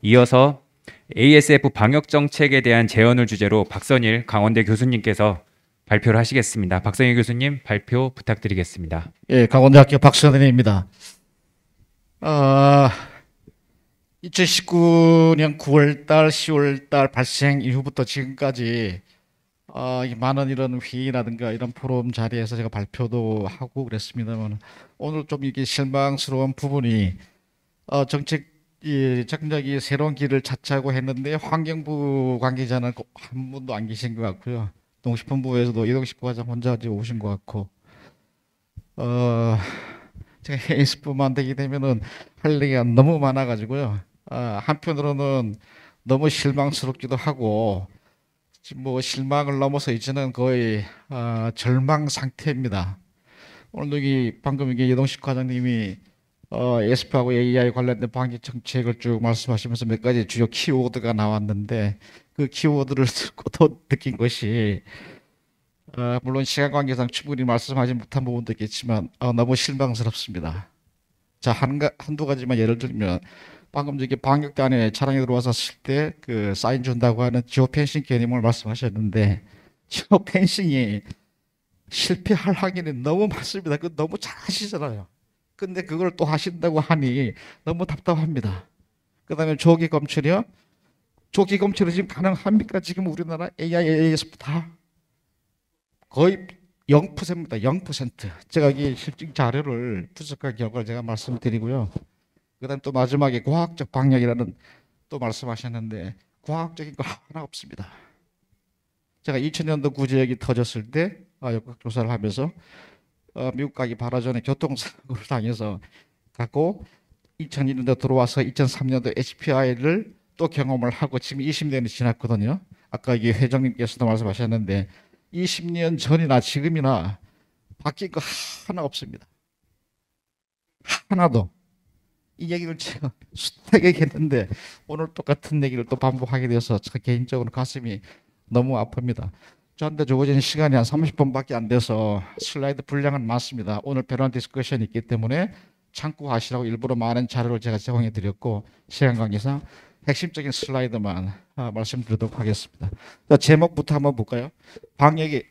이어서 ASF 방역 정책에 대한 제언을 주제로 박선일 강원대 교수님께서 발표를 하시겠습니다. 박선일 교수님 발표 부탁드리겠습니다. 예, 강원대학교 박선현입니다. 2019년 9월달, 10월달 발생 이후부터 지금까지 이 많은 이런 회의라든가 이런 포럼 자리에서 제가 발표도 하고 그랬습니다만 오늘 좀 이게 실망스러운 부분이 정책이 새로운 길을 찾자고 했는데 환경부 관계자는 한 분도 안 계신 것 같고요. 농식품부에서도 이동식 과장 혼자 이제 오신 것 같고 제가 에이스뿐만 되게 되면은 할 얘기가 너무 많아가지고요. 한편으로는 너무 실망스럽기도 하고 지금 뭐 실망을 넘어서 이제는 거의 절망 상태입니다. 오늘 여기 방금 이게 이동식 과장님이 에스프하고 AI 관련된 방역 정책을 쭉 말씀하시면서 몇 가지 주요 키워드가 나왔는데 그 키워드를 듣고 더 느낀 것이 물론 시간 관계상 충분히 말씀하지 못한 부분도 있겠지만 너무 실망스럽습니다. 자, 한두 가지만 예를 들면 방금 저기 방역단에 차량에 들어왔었을 때 그 사인 준다고 하는 지오펜싱 개념을 말씀하셨는데 지오펜싱이 실패할 확률이 너무 많습니다. 그 너무 잘 하시잖아요. 근데 그걸 또 하신다고 하니 너무 답답합니다. 그다음에 조기 검출이요. 조기 검출이 지금 가능합니까? 지금 우리나라 AI, AS 다 거의 0%입니다. 0%. 제가 이 실증 자료를 분석한 결과를 제가 말씀드리고요. 그다음 또 마지막에 과학적 방역이라는 또 말씀하셨는데 과학적인 거 하나 없습니다. 제가 2000년도 구제역이 터졌을 때 역학조사를 하면서 미국 가기 바로 전에 교통사고를 당해서 갔고 2002년도 들어와서 2003년도 HPI를 또 경험을 하고 지금 20년이 지났거든요. 아까 이게 회장님께서도 말씀하셨는데 20년 전이나 지금이나 바뀐 거 하나 없습니다. 하나도. 이 얘기를 제가 숱하게 했는데 오늘 똑같은 얘기를 또 반복하게 돼서 저 개인적으로 가슴이 너무 아픕니다. 저한테 주어진 시간이 한 30분밖에 안 돼서 슬라이드 분량은 많습니다. 오늘 패널 디스커션이 있기 때문에 참고하시라고 일부러 많은 자료를 제가 제공해 드렸고 시간 관계상 핵심적인 슬라이드만 말씀드리도록 하겠습니다. 자, 제목부터 한번 볼까요? 방역이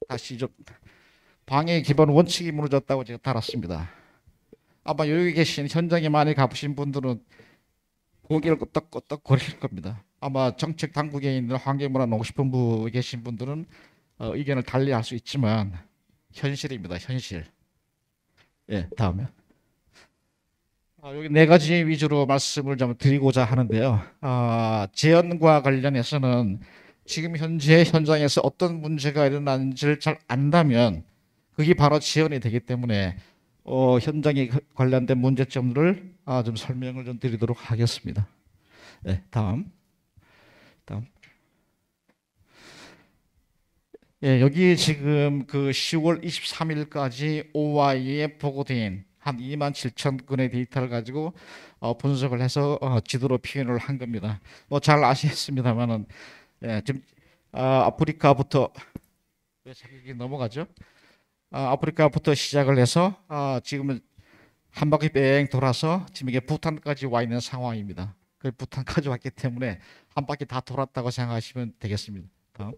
다시 좀 방역의 기본 원칙이 무너졌다고 제가 달았습니다. 아마 여기 계신 현장에 많이 가보신 분들은 고개를 끄덕끄덕 거릴 겁니다. 아마 정책 당국에 있는 환경문화농식품부에 계신 분들은 의견을 달리할 수 있지만 현실입니다. 현실. 예, 다음에. 여기 네 가지 위주로 말씀을 좀 드리고자 하는데요. 재현과 관련해서는 지금 현재 현장에서 어떤 문제가 일어나는지를 잘 안다면 그게 바로 재현이 되기 때문에 현장에 관련된 문제점들을 좀 설명을 좀 드리도록 하겠습니다. 네, 다음. 예, 여기 지금 그 10월 23일까지 OI에 보고된 한 2만 7천 건의 데이터를 가지고 분석을 해서 지도로 표현을 한 겁니다. 뭐 잘 아시겠습니다만은 지금 아프리카부터 왜 자기 넘어가죠? 아프리카부터 시작을 해서 지금은 한 바퀴 뺑 돌아서 지금 이게 부탄까지 와 있는 상황입니다. 그 부탄까지 왔기 때문에 한 바퀴 다 돌았다고 생각하시면 되겠습니다. 다음.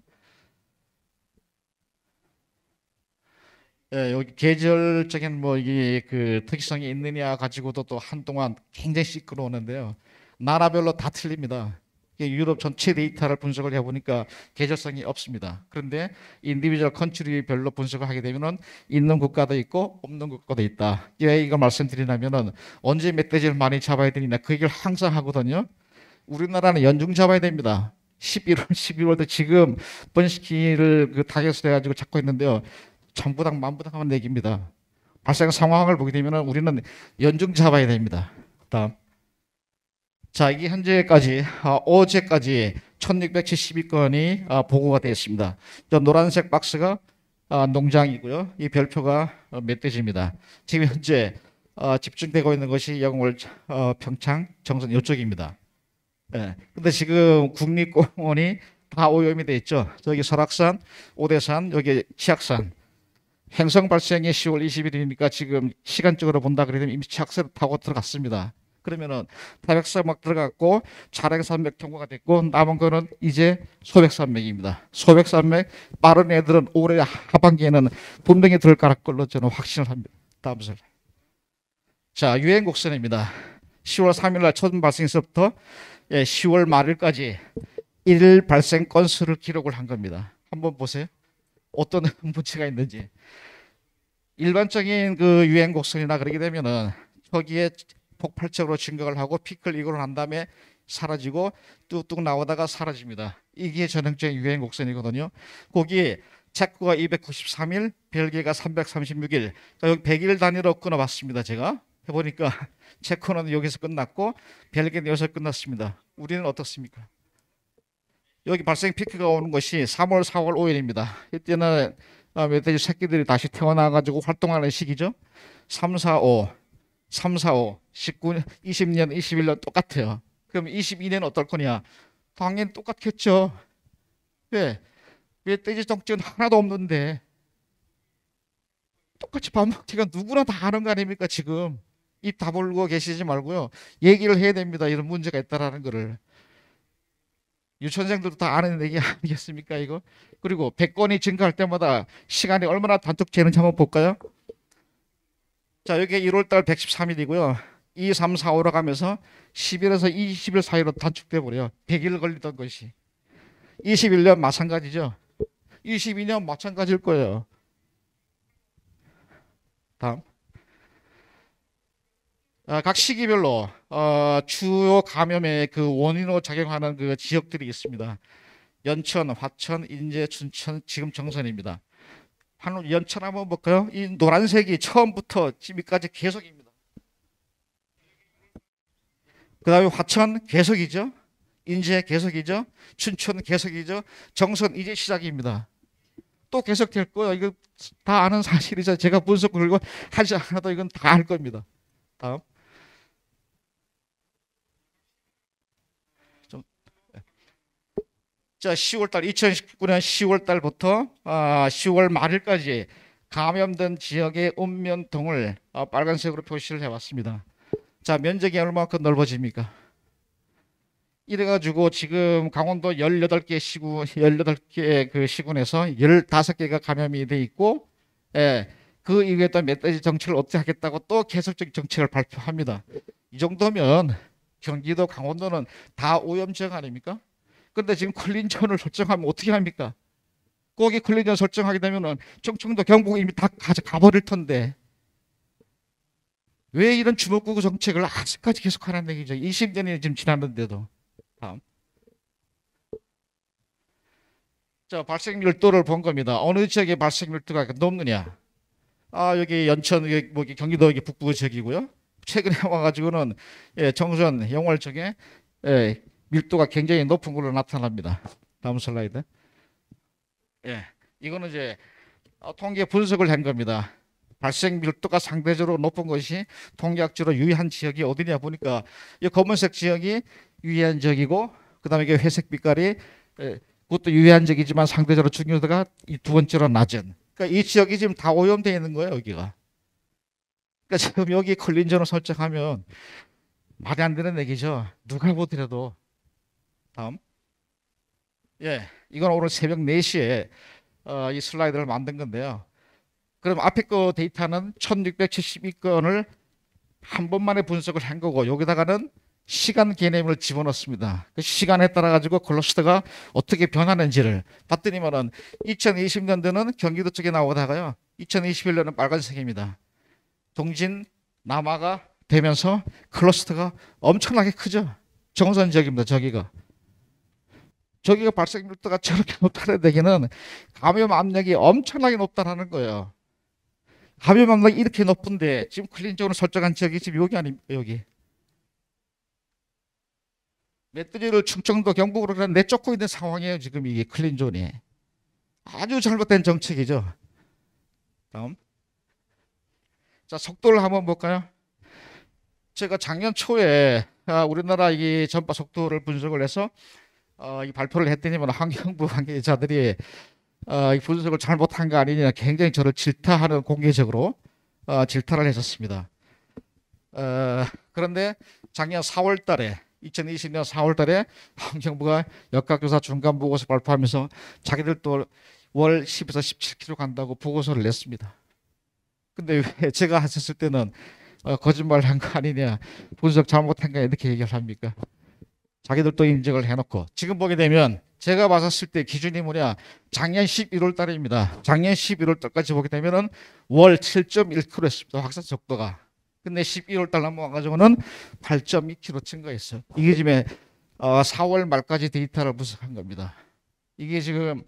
예, 여기 계절적인 뭐 이게 그 특이성이 있느냐 가지고도 또 한동안 굉장히 시끄러웠는데요. 나라별로 다 틀립니다. 유럽 전체 데이터를 분석을 해보니까 계절성이 없습니다. 그런데 인디비주얼 컨트리별로 분석을 하게 되면은 있는 국가도 있고 없는 국가도 있다. 왜 이걸 말씀드리냐면은 언제 멧돼지를 많이 잡아야 되느냐 그 얘기를 항상 하거든요. 우리나라는 연중 잡아야 됩니다. 11월, 12월도 지금 번식기를 그 타겟으로 해가지고 잡고 있는데요. 천부당 만부당 하는 얘기입니다. 발생 상황을 보게 되면 우리는 연중 잡아야 됩니다. 다음. 자, 이게 현재까지 어제까지 1672건이 보고가 되었습니다. 저 노란색 박스가 농장이고요. 이 별표가 멧돼지입니다. 지금 현재 집중되고 있는 것이 영월, 평창, 정선 이쪽입니다. 예. 근데 지금 국립공원이 다 오염이 돼 있죠. 저기 설악산, 오대산, 여기 치악산. 행성 발생이 10월 20일이니까 지금 시간적으로 본다 그러면 이미 치악산을 타고 들어갔습니다. 그러면은 태백산맥 들어갔고 차량산맥 통과가 됐고 남은 거는 이제 소백산맥입니다. 소백산맥 빠른 애들은 올해 하반기에는 분명히 들어갈 걸로 저는 확신을 합니다. 다음 슬라이드. 자, 유행 곡선입니다. 10월 3일 날 처음 발생에서부터 10월 말일까지 일 발생 건수를 기록을 한 겁니다. 한번 보세요. 어떤 문제가 있는지. 일반적인 그 유행 곡선이나 그러게 되면은 거기에 폭발적으로 증가를 하고 피크를 이고를 한 다음에 사라지고 뚝뚝 나오다가 사라집니다. 이게 전형적인 유행 곡선이거든요. 거기 체코가 293일, 벨기에가 336일, 그러니까 여기 100일 단위로 끊어봤습니다. 제가 해보니까 체코는 여기서 끝났고 벨기에는 여기서 끝났습니다. 우리는 어떻습니까? 여기 발생 피크가 오는 것이 3월, 4월, 5일입니다. 이때는 멧돼지 새끼들이 다시 태어나가지고 활동하는 시기죠. 3, 4, 5, 3, 4, 5, 19, 20년, 21년 똑같아요. 그럼 22년 어떨 거냐? 당연히 똑같겠죠. 왜? 멧돼지 정책은 하나도 없는데 똑같이 밥 먹기가 누구나 다 아는 거 아닙니까 지금. 입 다물고 계시지 말고요. 얘기를 해야 됩니다. 이런 문제가 있다라는 거를. 유치원생들도 다 아는 얘기 아니겠습니까 이거? 그리고 100건이 증가할 때마다 시간이 얼마나 단축 되는지 한번 볼까요? 자, 여기 1월달 113일이고요. 2, 3, 4, 5로 가면서 10일에서 20일 사이로 단축돼 버려요. 100일 걸리던 것이. 21년 마찬가지죠. 22년 마찬가지일 거예요. 다음. 각 시기별로 주요 감염의 그 원인으로 작용하는 그 지역들이 있습니다. 연천, 화천, 인제, 춘천, 지금 정선입니다. 연천 한번 볼까요? 이 노란색이 처음부터 지금까지 계속입니다. 그 다음에 화천 계속이죠. 인제 계속이죠. 춘천 계속이죠. 정선 이제 시작입니다. 또 계속될 거예요. 이거 다 아는 사실이죠. 제가 분석 그리고 하지 않아도 이건 다 알 겁니다. 다음. 자, 10월달 2019년 10월달부터 10월 말일까지 감염된 지역의 읍면동을 빨간색으로 표시를 해왔습니다. 자, 면적이 얼마큼 넓어집니까? 이래가지고 지금 강원도 18개 시군, 18개 그 시군에서 15개가 감염이 돼 있고, 그 이후에 또 멧돼지 정책을 어떻게 하겠다고 또 계속적인 정책을 발표합니다. 이 정도면 경기도, 강원도는 다 오염 지역 아닙니까? 근데 지금 클린존을 설정하면 어떻게 합니까? 거기 클린존 설정하게 되면은 충청도, 경북 이미 다 가버릴 텐데 왜 이런 주먹구구 정책을 아직까지 계속하는 얘기죠? 20년이 지금 지났는데도. 다음. 자, 발생 밀도를 본 겁니다. 어느 지역에 발생 밀도가 높느냐? 여기 연천, 여기 경기도 여기 북부 지역이고요. 최근에 와가지고는 정선, 영월 쪽에 밀도가 굉장히 높은 걸로 나타납니다. 다음 슬라이드. 이거는 이제 통계 분석을 한 겁니다. 발생 밀도가 상대적으로 높은 것이 통계학적으로 유의한 지역이 어디냐 보니까 이 검은색 지역이 유의한 지역이고, 그다음에 이게 회색 빛깔이 그것도 유의한 지역이지만 상대적으로 중요도가 이 두 번째로 낮은. 그러니까 이 지역이 지금 다 오염되어 있는 거예요, 여기가. 그러니까 지금 여기 클린존을 설정하면 말이 안 되는 얘기죠. 누가 보더라도. 다음. 이건 오늘 새벽 4시에 이 슬라이드를 만든 건데요. 그럼 앞에 거 데이터는 1672건을 한 번만에 분석을 한 거고, 여기다가는 시간 개념을 집어넣습니다. 그 시간에 따라 가지고 클러스터가 어떻게 변하는지를 봤더니만은 2020년도는 경기도 쪽에 나오다가요, 2021년은 빨간색입니다. 동진 남하가 되면서 클러스터가 엄청나게 크죠. 정선 지역입니다. 저기가 발생 밀도가 저렇게 높다는 얘기는 감염 압력이 엄청나게 높다는 거예요. 감염 압력이 이렇게 높은데 지금 클린존을 설정한 지역이 지금 여기 아닙니까? 여기. 멧돼지를 충청도, 경북으로 내쫓고 있는 상황이에요. 지금 이게 클린존이. 아주 잘못된 정책이죠. 다음. 자, 속도를 한번 볼까요? 제가 작년 초에 우리나라 이 전파 속도를 분석을 해서 이 발표를 했더니만 환경부 관계자들이 이 분석을 잘못한 거 아니냐 굉장히 저를 질타하는, 공개적으로 질타를 했었습니다. 그런데 작년 4월 달에 2020년 4월 달에 환경부가 역학조사 중간 보고서 발표하면서 자기들도 월 10에서 17km 간다고 보고서를 냈습니다. 근데 왜 제가 하셨을 때는 거짓말 한 거 아니냐, 분석 잘못한 거 이렇게 얘기를 합니까? 자기들도 인정을 해놓고 지금 보게 되면 제가 봤었을 때 기준이 뭐냐, 작년 11월 달입니다. 작년 11월 달까지 보게 되면은 월 7.1km였습니다. 확산 속도가. 근데 12월 달 넘어가가지고는 8.2km 증가했어요. 이게 지금 4월 말까지 데이터를 분석한 겁니다. 이게 지금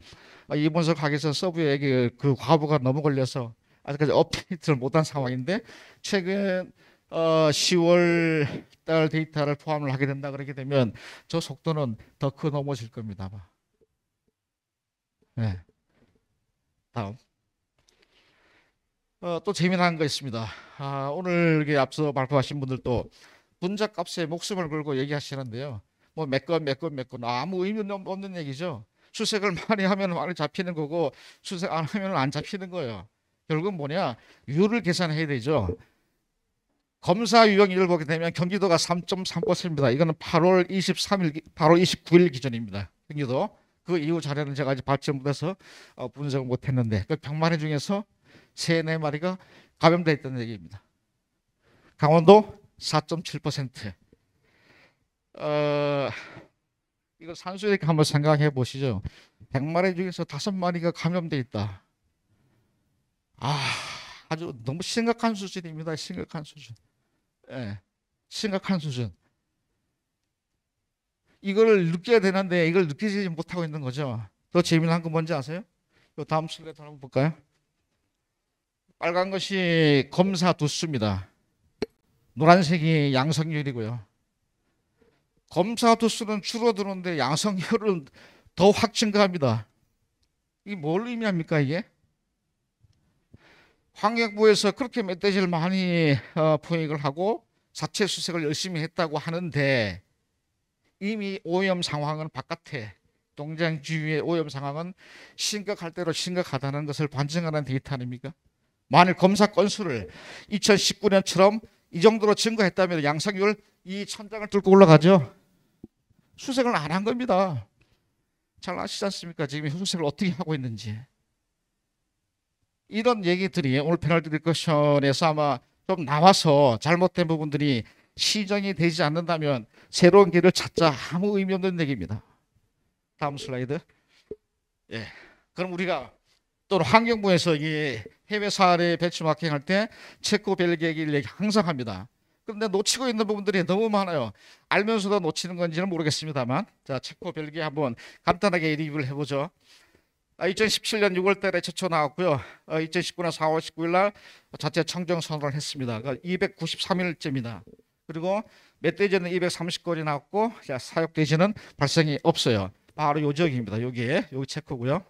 이 분석하기 위해서 서브에 그 과부가 너무 걸려서 아직까지 업데이트를 못한 상황인데, 최근 10월 달 데이터를 포함을 하게 된다 그렇게 되면 저 속도는 더 넘어질 겁니다. 아마. 네. 다음. 또 재미난 거 있습니다. 오늘 이게 앞서 발표하신 분들도 분자값에 목숨을 걸고 얘기하시는데요. 뭐 몇 건 아무 의미 없는 얘기죠. 수색을 많이 하면 많이 잡히는 거고, 수색 안 하면 안 잡히는 거예요. 결국은 뭐냐, 율을 계산해야 되죠. 검사 유형률을 보게 되면 경기도가 3.3%입니다. 이거는 8월 29일 기준입니다. 경기도. 그 이후 자료는 제가 아직 받지 못해서 분석을 못했는데, 그 100마리 중에서 3, 4마리가 감염돼 있다는 얘기입니다. 강원도 4.7%. 이거 산수액 한번 생각해 보시죠. 100마리 중에서 5마리가 감염돼 있다. 아주 너무 심각한 수준입니다. 심각한 수준. 예, 심각한 수준. 이걸 느껴야 되는데 이걸 느끼지 못하고 있는 거죠. 더 재미난 건 뭔지 아세요? 이 다음 슬라이드 한번 볼까요? 빨간 것이 검사 두수입니다. 노란색이 양성률이고요. 검사 두수는 줄어드는데 양성률은 더 확 증가합니다. 이게 뭘 의미합니까, 이게? 환경부에서 그렇게 멧돼지를 많이 포획을 하고 사체 수색을 열심히 했다고 하는데, 이미 오염 상황은 바깥에, 동장 주위의 오염 상황은 심각할 대로 심각하다는 것을 반증하는 데이터 아닙니까? 만일 검사 건수를 2019년처럼 이 정도로 증가했다면 양성률 이 천장을 뚫고 올라가죠. 수색을 안 한 겁니다. 잘 아시지 않습니까? 지금 수색을 어떻게 하고 있는지. 이런 얘기들이 오늘 패널 디스커션에서 아마 좀 나와서 잘못된 부분들이 시정이 되지 않는다면 새로운 길을 찾자, 아무 의미 없는 얘기입니다. 다음 슬라이드. 예. 그럼 우리가 또 환경부에서 이 해외 사례 벤치마킹할 때 체코, 벨기에 얘기를 항상 합니다. 그런데 놓치고 있는 부분들이 너무 많아요. 알면서도 놓치는 건지는 모르겠습니다만, 자, 체코, 벨기에 한번 간단하게 리뷰를 해보죠. 2017년 6월 달에 최초 나왔고요. 2019년 4월 19일 날 자체 청정 선언을 했습니다. 293일째입니다. 그리고 멧돼지는 230건이 나왔고, 사육돼지는 발생이 없어요. 바로 요 지역입니다. 여기 체코고요.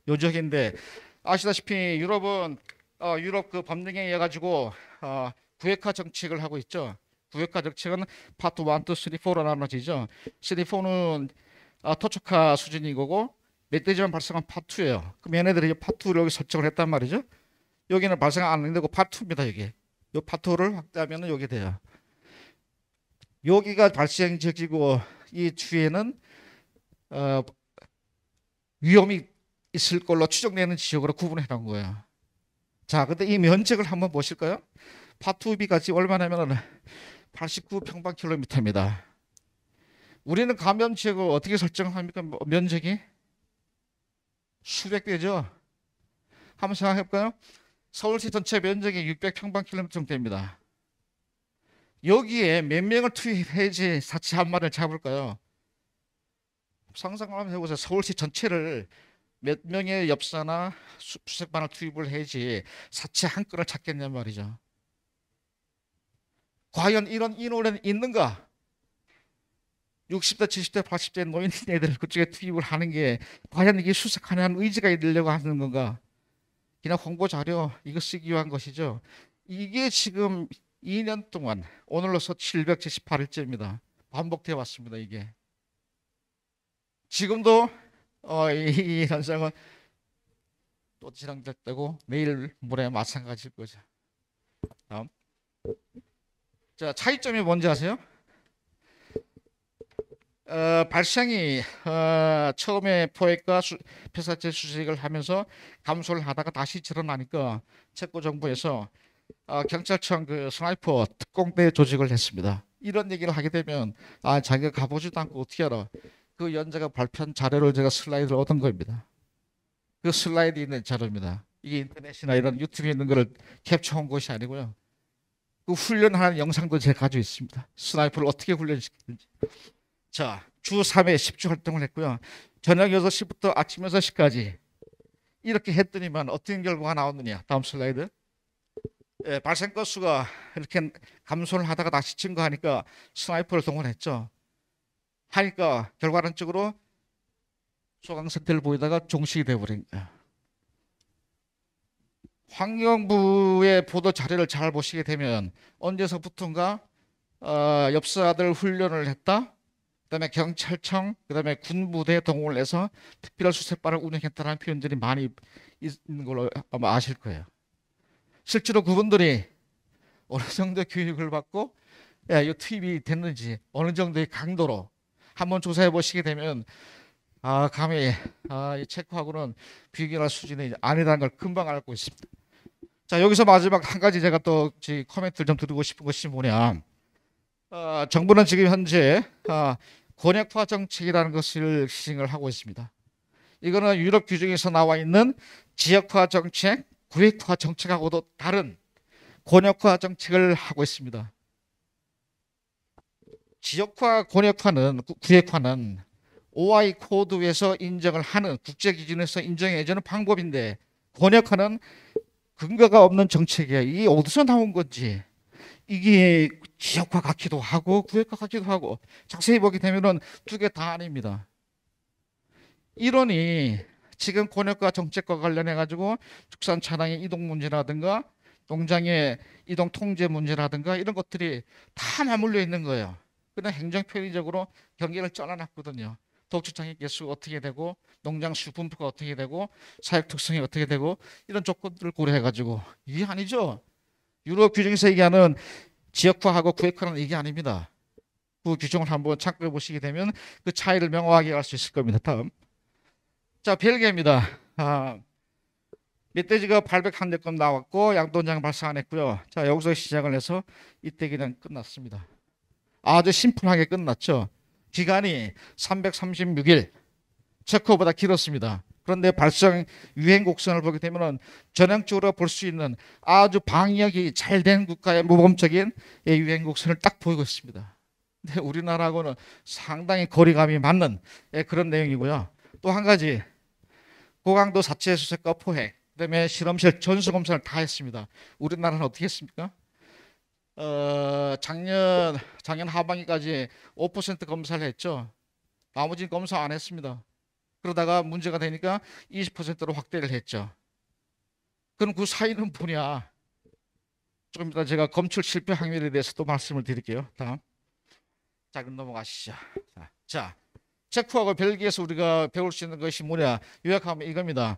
요 지역인데, 아시다시피 유럽은 유럽 그 법령에 의해 가지고 구획화 정책을 하고 있죠. 구획화 정책은 파트 1, 2, 3, 4로 나눠지죠. 3, 4는 토촉화 수준인 거고, 멧돼지만 발생한 파트 2예요. 그럼 얘네들이 파트 2를 여기 설정을 했단 말이죠. 여기는 발생 안 되고 파트 2입니다. 여기. 요 파트 2를 확대하면 여기 돼요. 여기가 발생 지역이고, 이 뒤에는 위험이 있을 걸로 추정되는 지역으로 구분해 놓은 거예요. 자, 근데 이 면적을 한번 보실까요? 파트 2B가 얼마냐면 89평방킬로미터입니다. 우리는 감염 지역을 어떻게 설정합니까? 면적이 수백 배죠. 한번 생각해 볼까요? 서울시 전체 면적이 600평방킬로미터 정도 됩니다. 여기에 몇 명을 투입해야지 사치 한 마리를 잡을까요? 상상을 한번 해보세요. 서울시 전체를 몇 명의 엽사나 수색반을 투입을 해야지 사치 한 건을 찾겠냔 말이죠. 과연 이런 인원은 있는가? 60대, 70대, 80대 노인네들 그쪽에 투입을 하는 게 과연 이게 수색하는 의지가 있으려고 하는 건가? 그냥 홍보 자료 이거 쓰기 위한 것이죠. 이게 지금 2년 동안 오늘로서 778일째입니다. 반복되어 왔습니다. 이게 지금도 이 현상은 또 진행됐다고 내일 모레 마찬가지일 거죠. 다음. 자, 차이점이 뭔지 아세요? 발생이 처음에 포획과 폐사체 수색을 하면서 감소를 하다가 다시 늘어나니까 체코 정부에서 경찰청 그 스나이퍼 특공대 조직을 했습니다. 이런 얘기를 하게 되면 자기가 가보지도 않고 어떻게 알아? 그 연재가 발표한 자료를 제가 슬라이드를 얻은 겁니다. 그 슬라이드 있는 자료입니다. 이게 인터넷이나 이런 유튜브에 있는 거를 캡처한 것이 아니고요. 그 훈련하는 영상도 제가 가지고 있습니다. 스나이퍼를 어떻게 훈련시키는지. 자, 주 3회 10주 활동을 했고요. 저녁 6시부터 아침 6시까지 이렇게 했더니만 어떤 결과가 나왔느냐. 다음 슬라이드. 예, 발생 건수가 이렇게 감소를 하다가 다시 증가하니까 스나이퍼를 동원했죠. 하니까 결과론적으로 소강 상태를 보이다가 종식이 되어버린 거예요. 환경부의 보도 자료를 잘 보시게 되면 언제서부턴가 엽사들 훈련을 했다. 그다음에 경찰청, 그다음에 군부대 동원을 해서 특별 수색반을 운영했다는 표현들이 많이 있는 걸로 아마 아실 거예요. 실제로 그분들이 어느 정도 교육을 받고 이 투입이 됐는지 어느 정도의 강도로 한번 조사해 보시게 되면 감히 이 체코하고는 비교할 수준이 아니라는 걸 금방 알고 있습니다. 자, 여기서 마지막 한 가지 제가 또 코멘트를 좀 드리고 싶은 것이 뭐냐. 정부는 지금 현재 권역화 정책이라는 것을 시행을 하고 있습니다. 이거는 유럽 규정에서 나와 있는 지역화 정책, 구획화 정책하고도 다른 권역화 정책을 하고 있습니다. 지역화, 권역화는 구획화는 OI 코드에서 인정을 하는 국제 기준에서 인정해주는 방법인데 권역화는 근거가 없는 정책이야. 이게 어디서 나온 건지 이게 지역화 같기도 하고 구획화 같기도 하고 자세히 보게 되면은 두 개 다 아닙니다. 이론이 지금 권역화 정책과 관련해 가지고 축산 차량의 이동 문제라든가 농장의 이동 통제 문제라든가 이런 것들이 다 맞물려 있는 거예요. 그냥 행정 편의적으로 경계를 잘라놨거든요. 독주장의 개수가 어떻게 되고 농장 수 분포가 어떻게 되고 사육 특성이 어떻게 되고 이런 조건들을 고려해 가지고 이게 아니죠. 유럽 규정에서 얘기하는 지역화하고 구획화는 이게 아닙니다. 그 규정을 한번 참고해 보시게 되면 그 차이를 명확하게 알 수 있을 겁니다. 다음. 자, 벨기에입니다. 멧돼지가 801건 나왔고 양돈장 발사 안 했고요. 자, 여기서 시작을 해서 이때 그냥 끝났습니다. 아주 심플하게 끝났죠. 기간이 336일, 체코보다 길었습니다. 그런데 발생 유행 곡선을 보게 되면 전형적으로 볼 수 있는 아주 방역이 잘 된 국가의 모범적인 유행 곡선을 딱 보이고 있습니다. 근데 우리나라하고는 상당히 거리감이 맞는 그런 내용이고요. 또 한 가지, 고강도 사체 수색과 포획, 그다음에 실험실 전수 검사를 다 했습니다. 우리나라는 어떻게 했습니까? 작년 하반기까지 5% 검사를 했죠. 나머지는 검사 안 했습니다. 그러다가 문제가 되니까 20%로 확대를 했죠. 그럼 그 사이는 뭐냐? 조금 이따 제가 검출 실패 확률에 대해서 또 말씀을 드릴게요. 다음. 자, 그럼 넘어가시죠. 자, 체코하고 벨기에에서 우리가 배울 수 있는 것이 뭐냐? 요약하면 이겁니다.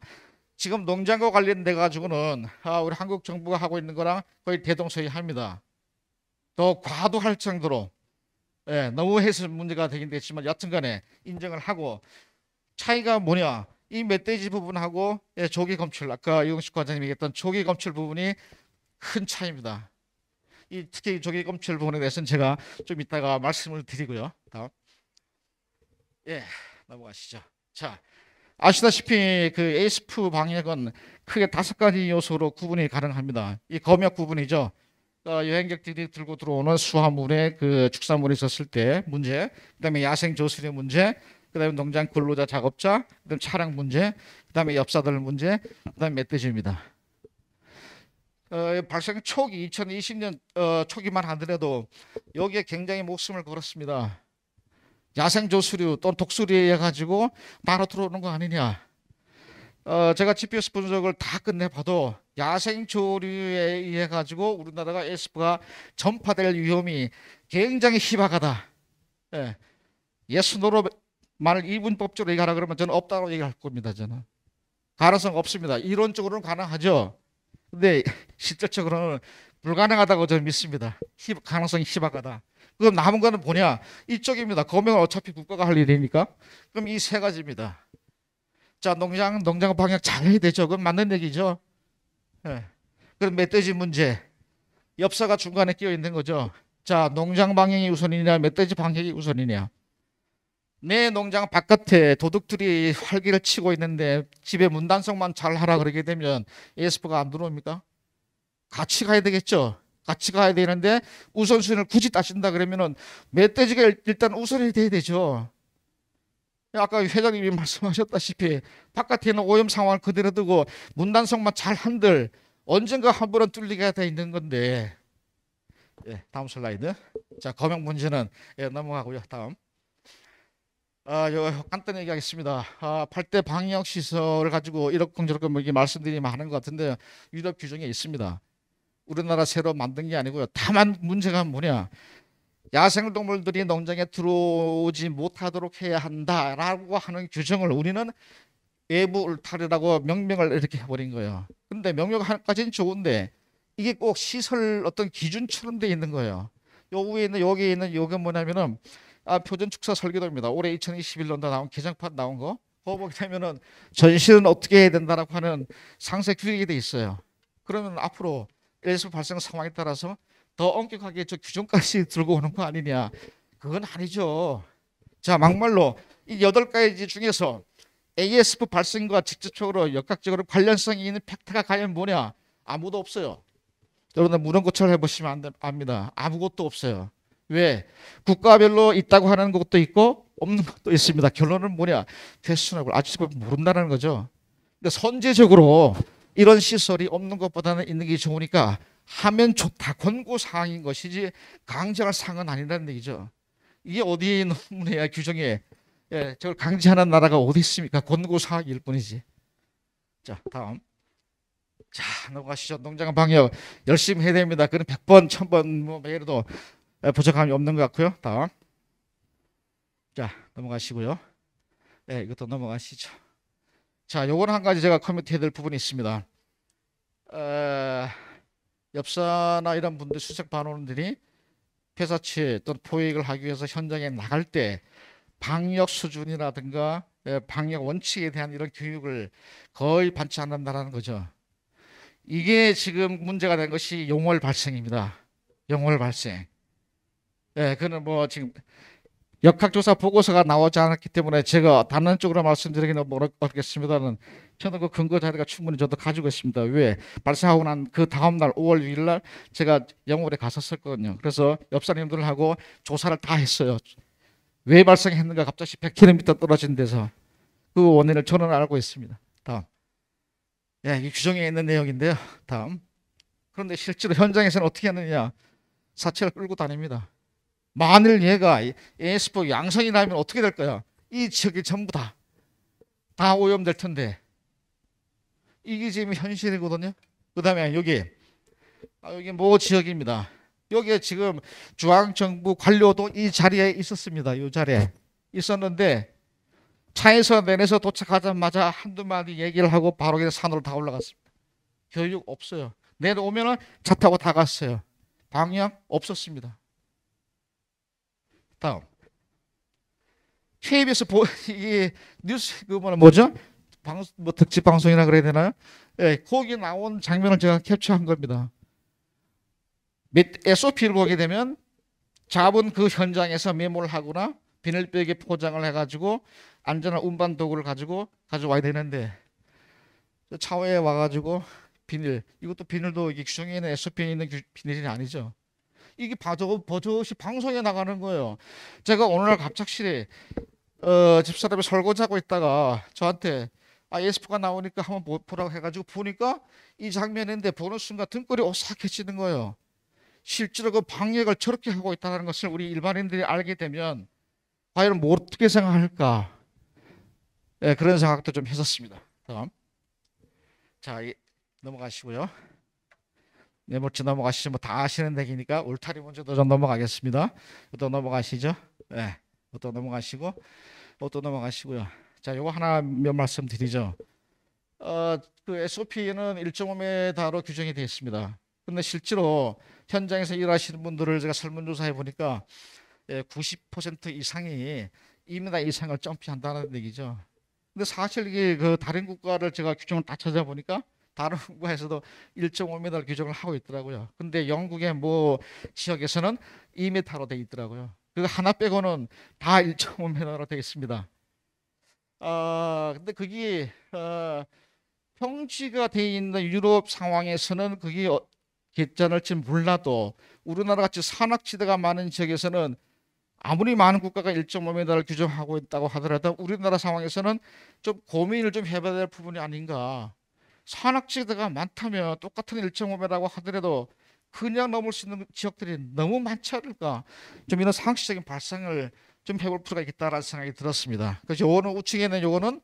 지금 농장과 관련돼 가지고는 우리 한국 정부가 하고 있는 거랑 거의 대동소이합니다. 더 과도할 정도로 너무 해서 문제가 되긴 됐지만 여튼간에 인정을 하고 차이가 뭐냐? 이 멧돼지 부분하고 조기 검출, 아까 이용식 과장님이 얘기했던 조기 검출 부분이 큰 차이입니다. 특히 조기 검출 부분에 대해서는 제가 좀 이따가 말씀을 드리고요. 다음. 넘어가시죠. 자, 아시다시피 그 에이스프 방역은 크게 5가지 요소로 구분이 가능합니다. 이 검역 부분이죠. 여행객들이 들고 들어오는 수화물에 그 축산물이 있었을 때 문제, 그다음에 야생 조술의 문제, 그다음에 농장 근로자 작업자, 그다음에 차량 문제, 그다음에 엽사들 문제, 그다음에 멧돼지입니다. 발생 초기 2020년 초기만 하더라도 여기에 굉장히 목숨을 걸었습니다. 야생 조수류 또는 독수리에 의해 가지고 바로 들어오는 거 아니냐. 제가 GPS 분석을 다 끝내봐도 야생 조류에 의해 가지고 우리나라가 에스프가 전파될 위험이 굉장히 희박하다. 예스 노로 말을 이분법적으로 얘기하라 그러면 저는 없다고 얘기할 겁니다. 저는 가능성 없습니다. 이론적으로는 가능하죠. 근데 실질적으로는 불가능하다고 저는 믿습니다. 가능성이 희박하다. 그럼 남은 거는 뭐냐? 이쪽입니다. 검역은 어차피 국가가 할 일이니까. 그럼 이 세 가지입니다. 자, 농장 방역 잘 해야 되죠. 그건 맞는 얘기죠. 예. 그럼 멧돼지 문제. 엽사가 중간에 끼어 있는 거죠. 자, 농장 방역이 우선이냐, 멧돼지 방역이 우선이냐. 내 농장 바깥에 도둑들이 활기를 치고 있는데 집에 문단속만 잘 하라 그러게 되면 ASF가 안 들어옵니까? 같이 가야 되겠죠. 같이 가야 되는데 우선순위를 굳이 따진다 그러면은 멧돼지가 일단 우선이 돼야 되죠. 아까 회장님이 말씀하셨다시피 바깥에 있는 오염 상황을 그대로 두고 문단속만 잘 한들 언젠가 한 번은 뚫리게 돼 있는 건데. 예, 다음 슬라이드. 자, 검역 문제는 넘어가고요. 다음. 요 간단히 얘기하겠습니다. 8대 방역 시설을 가지고 이러쿵저러쿵 뭐 이렇게 말씀드리면 하는 것 같은데 유럽 규정에 있습니다. 우리나라 새로 만든 게 아니고요. 다만 문제가 뭐냐? 야생동물들이 농장에 들어오지 못하도록 해야 한다라고 하는 규정을 우리는 외부 울타리라고 명명을 이렇게 해버린 거예요. 근데 명명하기까지는 좋은데 이게 꼭 시설 어떤 기준처럼 돼 있는 거예요. 요 위에 있는 여기 있는 요게 뭐냐면은 표준 축사 설계도입니다. 올해 2021년도 나온 개정판 나온 거. 그거 보게 되면은 전실은 어떻게 해야 된다라고 하는 상세 규정이 돼 있어요. 그러면 앞으로 ASF 발생 상황에 따라서 더 엄격하게 저 규정까지 들고 오는 거 아니냐? 그건 아니죠. 자, 막말로 이 8가지 중에서 ASF 발생과 직접적으로 역학적으로 관련성이 있는 팩트가 과연 뭐냐? 아무도 없어요. 여러분들 문헌고찰 해보시면 압니다. 아무것도 없어요. 왜? 국가별로 있다고 하는 것도 있고 없는 것도 있습니다. 결론은 뭐냐? 대수납을 아직 모른다는 거죠. 근데 선제적으로 이런 시설이 없는 것보다는 있는 게 좋으니까 하면 좋다. 권고사항인 것이지 강제할 사항은 아니라는 얘기죠. 이게 어디에 있는 논문이야 규정에. 예, 저걸 강제하는 나라가 어디 있습니까? 권고사항일 뿐이지. 자, 다음. 자, 넘어가시죠. 농장 방역 열심히 해야 됩니다. 그는 100번, 1000번 뭐 매일도 부족함이 없는 것 같고요. 다음. 자, 넘어가시고요. 네, 이것도 넘어가시죠. 자, 요거는 한 가지 제가 커뮤니티 해야 될 부분이 있습니다. 엽사나 이런 분들 수색 반원들이 회사치 또는 포획을 하기 위해서 현장에 나갈 때 방역 수준이라든가 방역 원칙에 대한 이런 교육을 거의 받지 않는다라는 거죠. 이게 지금 문제가 된 것이 용월 발생입니다. 용월 발생. 예, 그는 뭐 지금 역학조사 보고서가 나오지 않았기 때문에 제가 단언적으로 말씀드리기는 어렵겠습니다는 저는 그 근거 자료가 충분히 저도 가지고 있습니다. 왜? 발생하고 난 그 다음 날 5월 6일 날 제가 영월에 갔었거든요. 그래서 엽사님들하고 조사를 다 했어요. 왜 발생했는가 갑자기 100km 떨어진 데서 그 원인을 저는 알고 있습니다. 다음. 예, 이 규정에 있는 내용인데요. 다음. 그런데 실제로 현장에서는 어떻게 하느냐? 사체를 끌고 다닙니다. 만일 얘가 AS4 양성이 나면 어떻게 될 거야? 이 지역이 전부 다 오염될 텐데. 이게 지금 현실이거든요. 그 다음에 여기 모 지역입니다. 여기에 지금 중앙정부 관료도 이 자리에 있었습니다. 이 자리에 있었는데 차에서 내려서 도착하자마자 한두 마디 얘기를 하고 바로 그냥 산으로 다 올라갔습니다. 교육 없어요. 내려오면은 차 타고 다 갔어요. 방역 없었습니다. 다음. KBS 이 뉴스 그 뭐죠? 뭐 특집 방송이나 그래야 되나요? 예, 거기 나온 장면을 제가 캡처한 겁니다. SOP를 보게 되면 잡은 그 현장에서 메모를 하거나 비닐백에 포장을 해가지고 안전한 운반 도구를 가지고 가져와야 되는데 차에 와가지고 비닐, 이것도 비닐도 이게 규정에 있는 SOP에 있는 비닐이 아니죠. 이게 버젓이 방송에 나가는 거예요. 제가 오늘 갑작스레 집사람이 설거지하고 있다가 저한테 ASF가 나오니까 한번 보라고 해가지고 보니까 이 장면인데 보는 순간 등골이 오싹해지는 거예요. 실제로 그 방역을 저렇게 하고 있다는 것을 우리 일반인들이 알게 되면 과연 뭐 어떻게 생각할까? 네, 그런 생각도 좀 했었습니다. 다음. 자, 넘어가시고요. 네, 멋지 넘어가시죠. 뭐 다 아시는 얘기니까 울타리 문제도 좀 넘어가겠습니다. 또 넘어가시죠. 네, 또 넘어가시고, 또 넘어가시고요. 자, 요거 하나 몇 말씀 드리죠. 그 SOP는 1.5m로 규정이 되어 있습니다. 근데 실제로 현장에서 일하시는 분들을 제가 설문조사해 보니까 90% 이상이 2m 이상을 점피한다는 얘기죠. 근데 사실 이게 그 다른 국가를 제가 규정을 다 찾아보니까 다른 국가에서도 1.5m를 규정을 하고 있더라고요. 근데 영국의 뭐 지역에서는 2m로 돼 있더라고요. 그 하나 빼고는 다 1.5m로 되어 있습니다. 근데 그게 평지가 되어 있는 유럽 상황에서는 그게 괜찮을지 몰라도 우리나라 같이 산악지대가 많은 지역에서는 아무리 많은 국가가 1.5m를 규정하고 있다고 하더라도 우리나라 상황에서는 좀 고민을 좀 해봐야 될 부분이 아닌가. 산악지대가 많다면 똑같은 1.5m라고 하더라도 그냥 넘을 수 있는 지역들이 너무 많지 않을까. 좀 이런 상식적인 발상을 좀 해볼 필요가 있다라는 생각이 들었습니다. 그래서 요거는 우측에는 요거는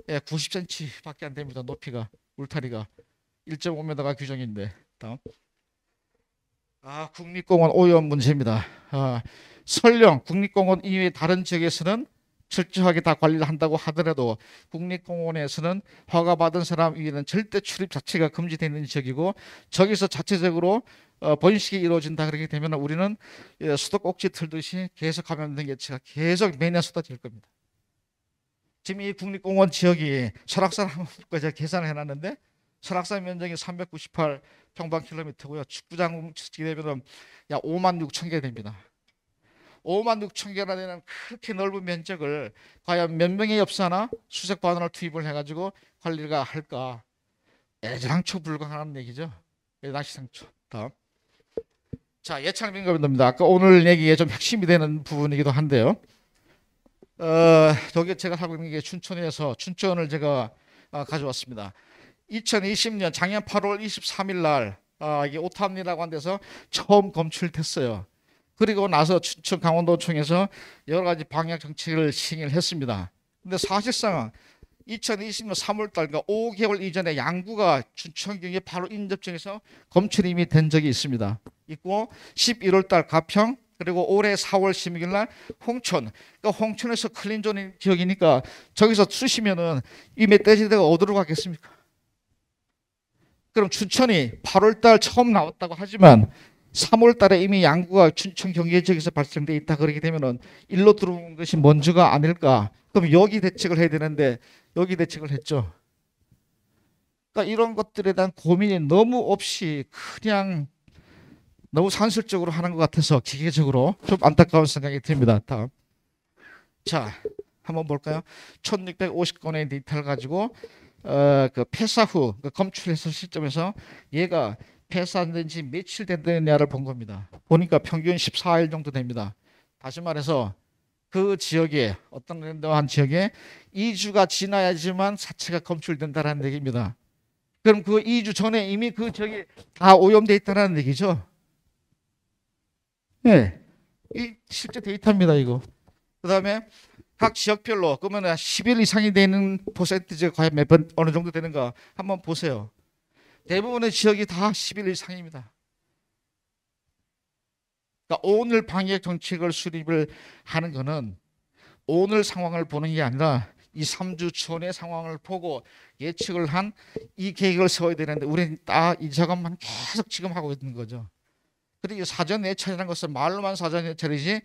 90cm밖에 안 됩니다. 높이가 울타리가 1.5m가 규정인데. 다음. 국립공원 오염 문제입니다. 설령 국립공원 이외의 다른 지역에서는 철저하게 다 관리를 한다고 하더라도 국립공원에서는 허가받은 사람 위에는 절대 출입 자체가 금지되어 있는 지역이고 저기서 자체적으로 번식이 이루어진다 그렇게 되면 우리는 수도꼭지 틀듯이 계속 감염된 개체가 계속 매년 쏟아질 겁니다. 지금 이 국립공원 지역이 설악산 한번 제가 계산을 해놨는데 설악산 면적이 398 평방킬로미터고요. 축구장 되면 약 5만 6천 개 됩니다. 5만 6천 개나 되는 그렇게 넓은 면적을 과연 몇 명의 엽사나 수색반원을 투입을 해가지고 관리가 할까? 애장초 불가하는 얘기죠. 애당시상초. 다음. 자, 예창민검입니다. 아까 오늘 얘기에 좀 핵심이 되는 부분이기도 한데요. 여기 제가 하고 있는 게 춘천에서 춘천을 제가 가져왔습니다. 2020년 작년 8월 23일 날 이게 오탐리라고 하는 데서 처음 검출됐어요. 그리고 나서 춘천 강원도청에서 여러 가지 방역 정책을 시행을 했습니다. 근데 사실상 2020년 3월 달, 그러니까 5개월 이전에 양구가 춘천경에 바로 인접정에서 검출이 이미 된 적이 있습니다. 있고 11월 달 가평, 그리고 올해 4월 16일 날 홍천, 그러니까 홍천에서 클린존 지역이니까 저기서 쑤시면은 이 멧돼지가 어디로 갔겠습니까? 그럼 춘천이 8월 달 처음 나왔다고 하지만 3월 달에 이미 양구가 춘천 경계 지역에서 발생돼 있다 그러게 되면은 일로 들어온 것이 먼저가 아닐까? 그럼 여기 대책을 해야 되는데 여기 대책을 했죠. 그러니까 이런 것들에 대한 고민이 너무 없이 그냥 너무 산술적으로 하는 것 같아서 기계적으로 좀 안타까운 생각이 듭니다. 다음. 자, 한번 볼까요? 1650건의 데이터를 가지고 그 폐사 후 검출했을 시점에서 얘가 폐사된 지 며칠 됐느냐를 본 겁니다. 보니까 평균 14일 정도 됩니다. 다시 말해서 그 지역에 어떤 랜덤한 지역에 2주가 지나야지만 사체가 검출된다는 얘기입니다. 그럼 그 2주 전에 이미 그 지역이 다 오염돼 있다는 얘기죠. 네, 이 실제 데이터입니다 이거. 그다음에 각 지역별로 그러면 10일 이상이 되는 퍼센티지가 과연 몇 번 어느 정도 되는가 한번 보세요. 대부분의 지역이 다 10일 이상입니다. 그러니까 오늘 방역 정책을 수립을 하는 것은 오늘 상황을 보는 게 아니라 2, 3주 전의 상황을 보고 예측을 한 이 계획을 세워야 되는데 우리는 딱 이 작업만 계속 지금 하고 있는 거죠. 그리고 사전 예찰이라는 것은 말로만 사전 예찰이지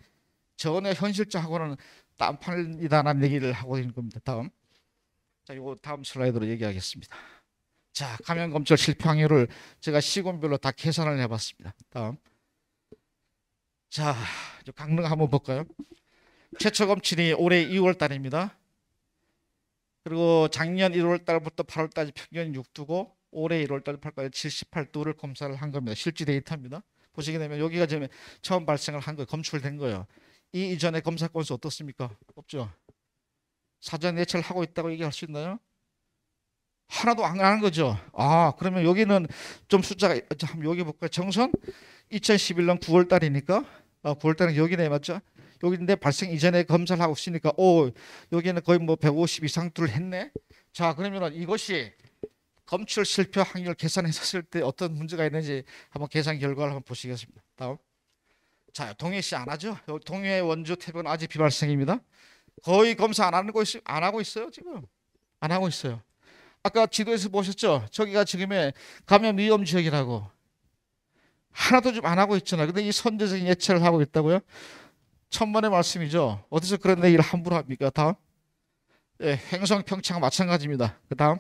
전에 현실적하고는 딴판이다라는 얘기를 하고 있는 겁니다. 다음. 자, 이거 다음 슬라이드로 얘기하겠습니다. 자, 감염 검출 실패 확률을 제가 시군별로 다 계산을 해봤습니다. 다음. 자, 강릉 한번 볼까요? 최초 검출이 올해 2월 달입니다. 그리고 작년 1월 달부터 8월 달까지 평균 6두고 올해 1월 달까지 78두를 검사를 한 겁니다. 실제 데이터입니다. 보시게 되면 여기가 지금 처음 발생을 한 거예요. 검출된 거예요. 이 이전에 검사 건수 어떻습니까? 없죠. 사전 예찰을 하고 있다고 얘기할 수 있나요? 하나도 안 하는 거죠. 그러면 여기는 좀 숫자가 여기 볼까요? 정선 2011년 9월 달이니까 9월 달은 여기네 맞죠? 여기인데 발생 이전에 검사를 하고 있으니까 여기는 거의 뭐 150 이상 뚫을 했네. 자, 그러면 이것이 검출 실패 확률 계산했을 때 어떤 문제가 있는지 한번 계산 결과를 한번 보시겠습니다. 다음. 자, 동해시 안 하죠? 동해 원주 태변 아직 비발생입니다. 거의 검사 안 하고 있어요 지금. 안 하고 있어요. 아까 지도에서 보셨죠? 저기가 지금의 감염 위험 지역이라고. 하나도 좀 안 하고 있잖아요. 근데 이 선제적인 예측을 하고 있다고요? 천만의 말씀이죠. 어디서 그런 얘기를 함부로 합니까? 다음. 예, 횡성 평창 마찬가지입니다. 그 다음.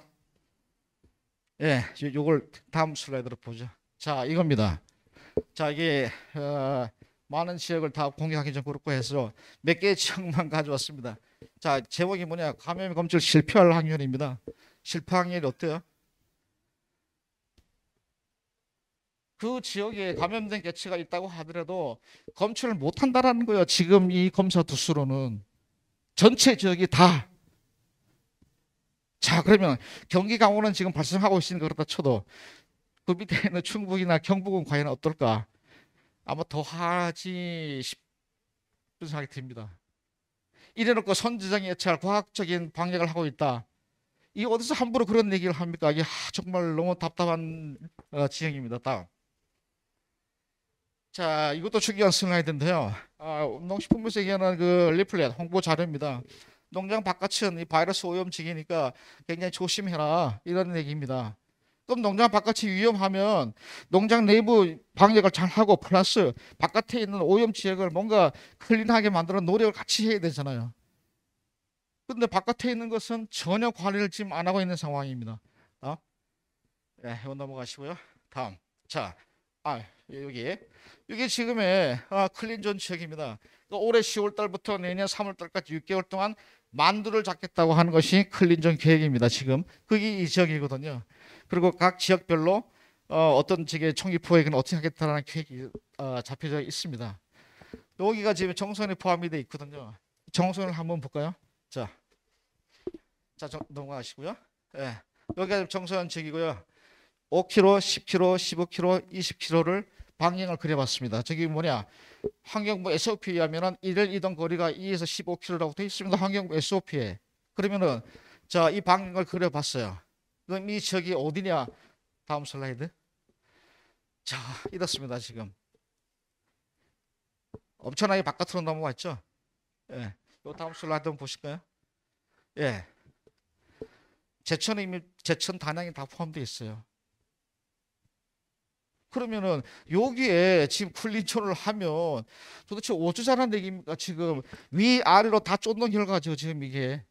예, 요걸 다음 슬라이드로 보죠. 자, 이겁니다. 자, 이게 많은 지역을 다 공개하기 좀 그렇고 해서 몇 개의 지역만 가져왔습니다. 자, 제목이 뭐냐? 감염 검출 실패할 확률입니다. 실패 확률이 어때요? 그 지역에 감염된 개체가 있다고 하더라도 검출을 못한다라는 거예요. 지금 이 검사 두수로는 전체 지역이 다. 자, 그러면 경기 강원은 지금 발생하고 있으니까 그렇다 쳐도 그 밑에 있는 충북이나 경북은 과연 어떨까? 아마 더 하지 싶은 생각이 듭니다. 이래놓고 선지장이 예측할 과학적인 방역을 하고 있다. 이 어디서 함부로 그런 얘기를 합니까? 이게 정말 너무 답답한 지형입니다. 다음. 자, 이것도 중요한 슬라이드인데요. 농식품부에서 얘기하는 그 리플렛 홍보 자료입니다. 농장 바깥은 이 바이러스 오염지기니까 굉장히 조심해라 이런 얘기입니다. 그럼 농장 바깥이 위험하면 농장 내부 방역을 잘 하고 플러스 바깥에 있는 오염 지역을 뭔가 클린하게 만드는 노력을 같이 해야 되잖아요. 근데 바깥에 있는 것은 전혀 관리를 지금 안 하고 있는 상황입니다. 네, 이거 넘어가시고요. 다음. 자, 여기 지금의 클린존 지역입니다. 올해 10월 달부터 내년 3월 달까지 6개월 동안 만두를 잡겠다고 하는 것이 클린존 계획입니다. 지금 그게 이 지역이거든요. 그리고 각 지역별로 어떤 지역의 총기 포획은 어떻게 하겠다는 계획이 잡혀져 있습니다. 여기가 지금 정선에 포함이 되어 있거든요. 정선을 한번 볼까요? 자, 넘어가시고요. 예, 여기가 정선 지역이고요. 5km, 10km, 15km, 20km를 방향을 그려봤습니다. 저기 뭐냐? 환경부 SOP에 의하면은 1일 이동 거리가 2에서 15km라고 되어 있습니다. 환경부 SOP에. 그러면은 자, 이 방향을 그려봤어요. 그럼 이 지역이 어디냐? 다음 슬라이드. 자, 이렇습니다. 지금 엄청나게 바깥으로 넘어왔죠. 예, 요 다음 슬라이드 한번 보실까요? 예, 제천 단양이 다 포함되어 있어요. 그러면은 여기에 지금 클린촌을 하면 도대체 어쩌자는 얘기입니까? 지금 위아래로 다 쫓는 결과죠. 지금 이게.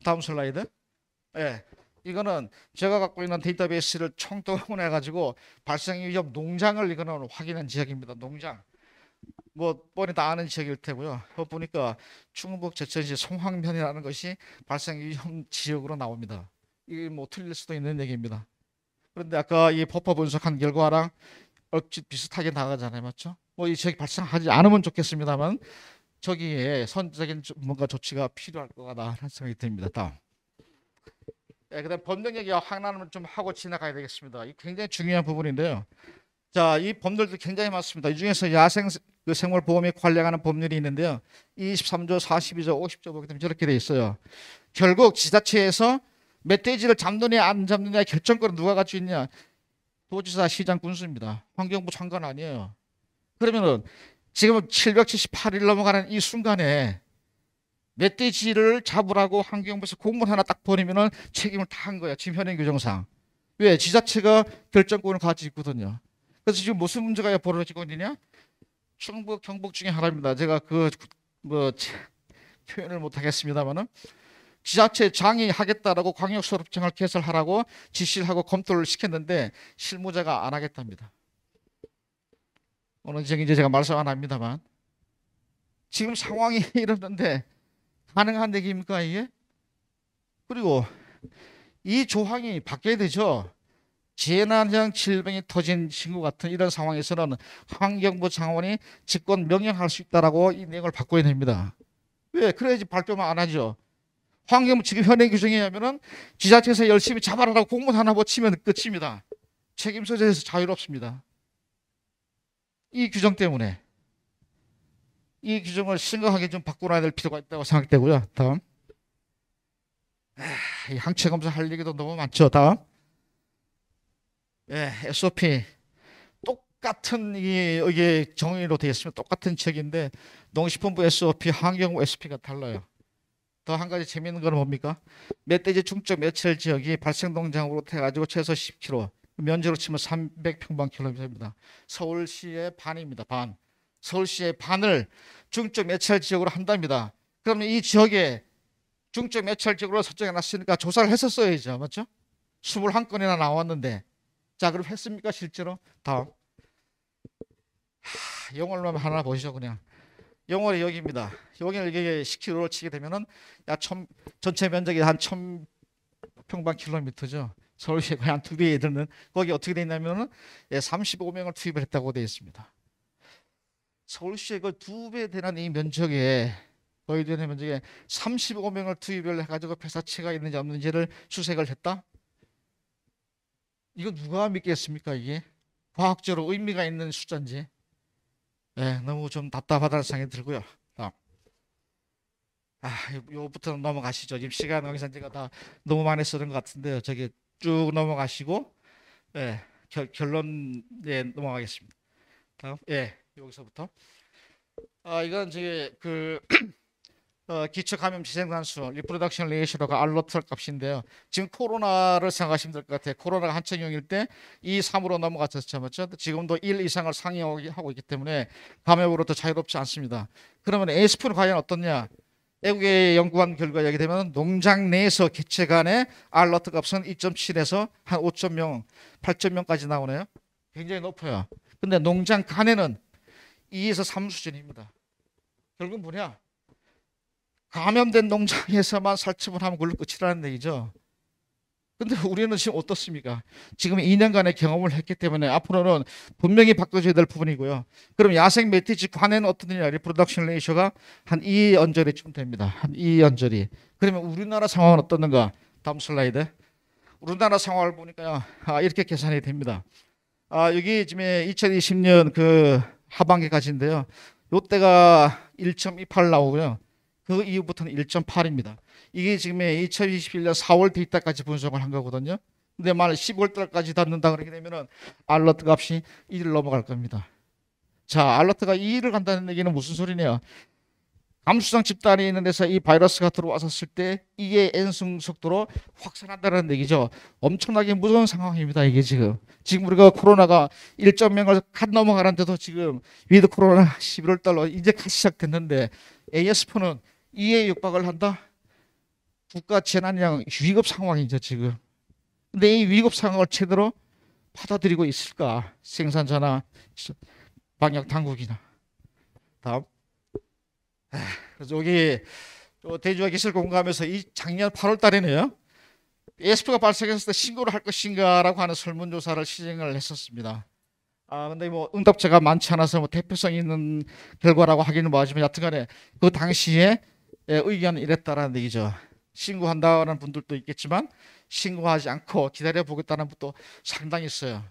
다음 슬라이드. 예, 이거는 제가 갖고 있는 데이터베이스를 총동원해 가지고 발생 위험 농장을 이거는 확인한 지역입니다. 농장. 뭐 뻔히 다 아는 지역일 테고요. 보니까 충북 제천시 송황면이라는 것이 발생 위험 지역으로 나옵니다. 이게 뭐 틀릴 수도 있는 얘기입니다. 그런데 아까 이 버퍼 분석한 결과랑 얼핏 비슷하게 나가잖아요, 맞죠? 뭐 이 지역이 발생하지 않으면 좋겠습니다만 저기에 선제적인 뭔가 조치가 필요할 것 같다는 생각이 듭니다. 다음. 네, 그다음 법령 얘기 하나는 좀 하고 지나가야 되겠습니다. 이 굉장히 중요한 부분인데요. 자, 이 법률도 굉장히 많습니다. 이 중에서 야생 그 생물 보호에 관련하는 법률이 있는데요. 23조, 42조, 50조 보게 되면 저렇게 돼 있어요. 결국 지자체에서 멧돼지를 잡느냐 안 잡느냐 결정권을 누가 가지고 있냐? 도지사, 시장, 군수입니다. 환경부 장관 아니에요. 그러면은 지금 778일 넘어가는 이 순간에 멧돼지를 잡으라고 환경부에서 공문 하나 딱 보내면은 책임을 다 한 거야. 지금 현행 규정상. 왜? 지자체가 결정권을 가지고 있거든요. 그래서 지금 무슨 문제가 벌어지고 있느냐? 충북, 경북 중에 하나입니다. 제가 뭐 표현을 못 하겠습니다만은 지자체 장이 하겠다라고 광역소급청을 개설하라고 지시를 하고 검토를 시켰는데 실무자가 안 하겠답니다. 어느 지역인지 제가 말씀 안 합니다만 지금 상황이 이러는데 가능한 얘기입니까 이게? 그리고 이 조항이 바뀌어야 되죠. 재난형 질병이 터진 친구 같은 이런 상황에서는 환경부 장관이 직권 명령할 수 있다라고 이 내용을 바꿔야 됩니다. 왜? 그래야지 발표만 안 하죠. 환경부 지금 현행 규정에 의하면은 지자체에서 열심히 잡아라라고 공문 하나 붙이면 끝입니다. 책임 소재에서 자유롭습니다. 이 규정 때문에 이 규정을 심각하게 좀 바꿔놔야 될 필요가 있다고 생각되고요. 다음. 이 항체 검사 할 얘기도 너무 많죠. 다음. 예, SOP 똑같은 이게 정의로 되어 있으면 똑같은 책인데 농식품부 SOP, 환경부 SOP가 달라요. 더 한 가지 재미있는 건 뭡니까? 멧돼지 중점 매칠 지역이 발생 농장으로 해가지고 최소 10km, 면적으로 치면 300평방킬로미터입니다. 서울시의 반입니다. 반. 서울시의 반을 중증 매찰 지역으로 한답니다. 그러면 이 지역에 중증 매찰 지역으로 설정해 놨으니까 조사를 했었어야죠. 맞죠? 21건이나 나왔는데. 자, 그럼 했습니까? 실제로? 다음. 영월로 하나 보시죠. 그냥. 영월이 여기입니다. 여기를 이게 10km로 치게 되면은 전체 면적이 한 1000평방킬로미터죠. 서울시에 거의 한 2배에 드는 거기 어떻게 돼 있냐면은 35명을 투입을 했다고 되어 있습니다. 서울시에 그 2배 되는 이 면적에 거의 되는 면적에 35명을 투입을 해가지고 폐사체가 있는지 없는지를 수색을 했다. 이거 누가 믿겠습니까? 이게 과학적으로 의미가 있는 숫자인지. 너무 좀 답답하다는 생각이 들고요. 요부터는 넘어가시죠. 지금 시간 여기서 제가 다 너무 많이 쓰는 것 같은데요. 저기 쭉 넘어가시고, 결론에 넘어가겠습니다. 다음, 여기서부터. 이건 저기 기초 감염 재생산수 리프로덕션 레이시오가 알로트 값인데요. 지금 코로나를 생각하시면 될 것 같아요. 코로나가 한창형일 때 2, 3으로 넘어갔었죠. 맞죠? 지금도 1 이상을 상회하고 있기 때문에 감염으로부터 자유롭지 않습니다. 그러면 에이스프는 과연 어떻냐? 외국에 연구한 결과 얘기 되면 농장 내에서 개체 간의 알러트 값은 2.7에서 한 5.0, 8.0까지 나오네요. 굉장히 높아요. 근데 농장 간에는 2에서 3 수준입니다. 결국 뭐냐? 감염된 농장에서만 살처분 하면 그걸로 끝이라는 얘기죠. 근데 우리는 지금 어떻습니까? 지금 2년간의 경험을 했기 때문에 앞으로는 분명히 바꿔줘야 될 부분이고요. 그럼 야생 멧돼지 관에는 어떠느냐? 리프로덕션 레이쇼가 한 2언저리쯤 됩니다. 한 2언저리. 그러면 우리나라 상황은 어떻는가? 다음 슬라이드. 우리나라 상황을 보니까 이렇게 계산이 됩니다. 여기 지금 2020년 그 하반기까지인데요. 요때가 1.28 나오고요. 그 이후부터는 1.8입니다. 이게 지금 2021년 4월 데이터까지 분석을 한 거거든요. 근데 만약 10월 달까지 닿는다 그러게 되면은 알러트 값이 1을 넘어갈 겁니다. 자, 알러트가 2를 간다는 얘기는 무슨 소리냐? 감수성 집단이 있는 데서 이 바이러스가 들어왔었을 때 이게 N승 속도로 확산한다는 얘기죠. 엄청나게 무서운 상황입니다. 이게 지금 우리가 코로나가 1.0을 갓 넘어가는데도 지금 위드 코로나 11월 달로 이제 갓 시작됐는데 AS4는 2에 육박을 한다. 국가 재난량 위급 상황이죠 지금. 근데 이 위급 상황을 제대로 받아들이고 있을까? 생산자나 방역 당국이나. 다음. 그래서 여기 대주와 기술 공감에서 이 작년 8월 달에는요. ASF가 발생했을 때 신고를 할 것인가라고 하는 설문조사를 시행을 했었습니다. 근데 뭐 응답자가 많지 않아서 뭐 대표성 있는 결과라고 하기는 뭐하지만 여튼간에 그 당시에 의견은 이랬다라는 얘기죠. 신고한다는 분들도 있겠지만 신고하지 않고 기다려 보겠다는 분도 상당히 있어요.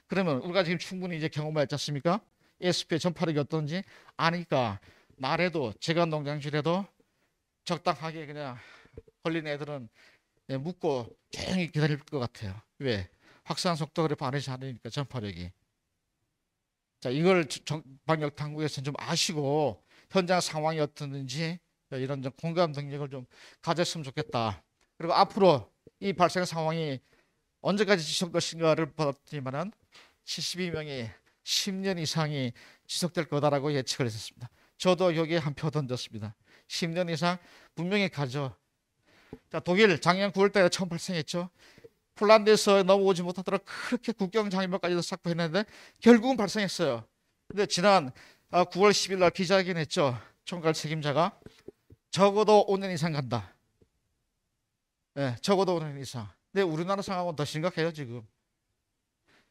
그러면 우리가 지금 충분히 이제 경험을 했지 않습니까? ASF의 전파력이 어떤지 아니까 날에도 제가 농장질에도 적당하게 그냥 걸린 애들은 묻고 조용히 기다릴 것 같아요. 왜? 확산 속도가 그렇게 빠르지 않으니까 전파력이. 자, 이걸 방역 당국에서는 좀 아시고 현장 상황이 어떻는지 이런 좀 공감 능력을 좀 가졌으면 좋겠다. 그리고 앞으로 이 발생 상황이 언제까지 지속될 것인가를 봤더니만은 72명이 10년 이상이 지속될 거다라고 예측을 했었습니다. 저도 여기에 한 표 던졌습니다. 10년 이상 분명히 가죠. 자, 독일 작년 9월 달에 처음 발생했죠. 폴란드에서 넘어오지 못하더라도 그렇게 국경 장애물까지도 쌓고 했는데 결국은 발생했어요. 근데 지난 9월 10일 날 기자회견했죠. 총괄 책임자가 적어도 5년 이상 간다. 적어도 5년 이상. 근데 우리나라 상황은 더 심각해요 지금.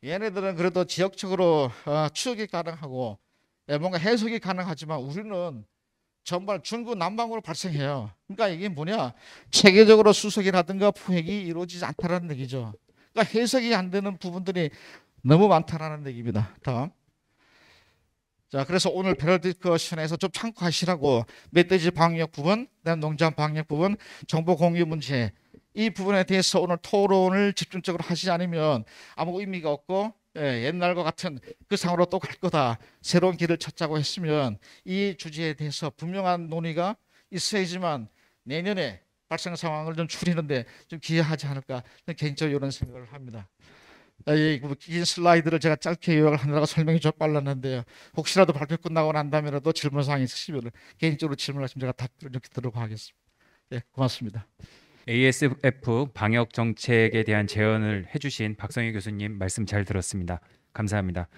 얘네들은 그래도 지역적으로 추적이 가능하고 뭔가 해석이 가능하지만 우리는 정말 중구난방으로 발생해요. 그러니까 이게 뭐냐? 체계적으로 수색이라든가 포획이 이루어지지 않다라는 얘기죠. 그러니까 해석이 안 되는 부분들이 너무 많다라는 얘기입니다. 다음. 자, 그래서 오늘 패러디스커션에서 좀 참고하시라고 멧돼지 방역 부분, 그다음 농장 방역 부분, 정보 공유 문제 이 부분에 대해서 오늘 토론을 집중적으로 하지 않으면 아무 의미가 없고 옛날과 같은 그 상으로 또 갈 거다. 새로운 길을 찾자고 했으면 이 주제에 대해서 분명한 논의가 있어야지만 내년에 발생 상황을 좀 줄이는데 좀 기여하지 않을까 개인적으로 이런 생각을 합니다. 긴 슬라이드를 제가 짧게 요약을 하느라고 설명이 좀 빨랐는데요. 혹시라도 발표 끝나고 난 다음에라도 질문 사항이 있으시면 개인적으로 질문하시면 제가 답변을 이렇게 드리도록 하겠습니다. 예, 고맙습니다. ASF 방역 정책에 대한 제언을 해주신 박성희 교수님 말씀 잘 들었습니다. 감사합니다.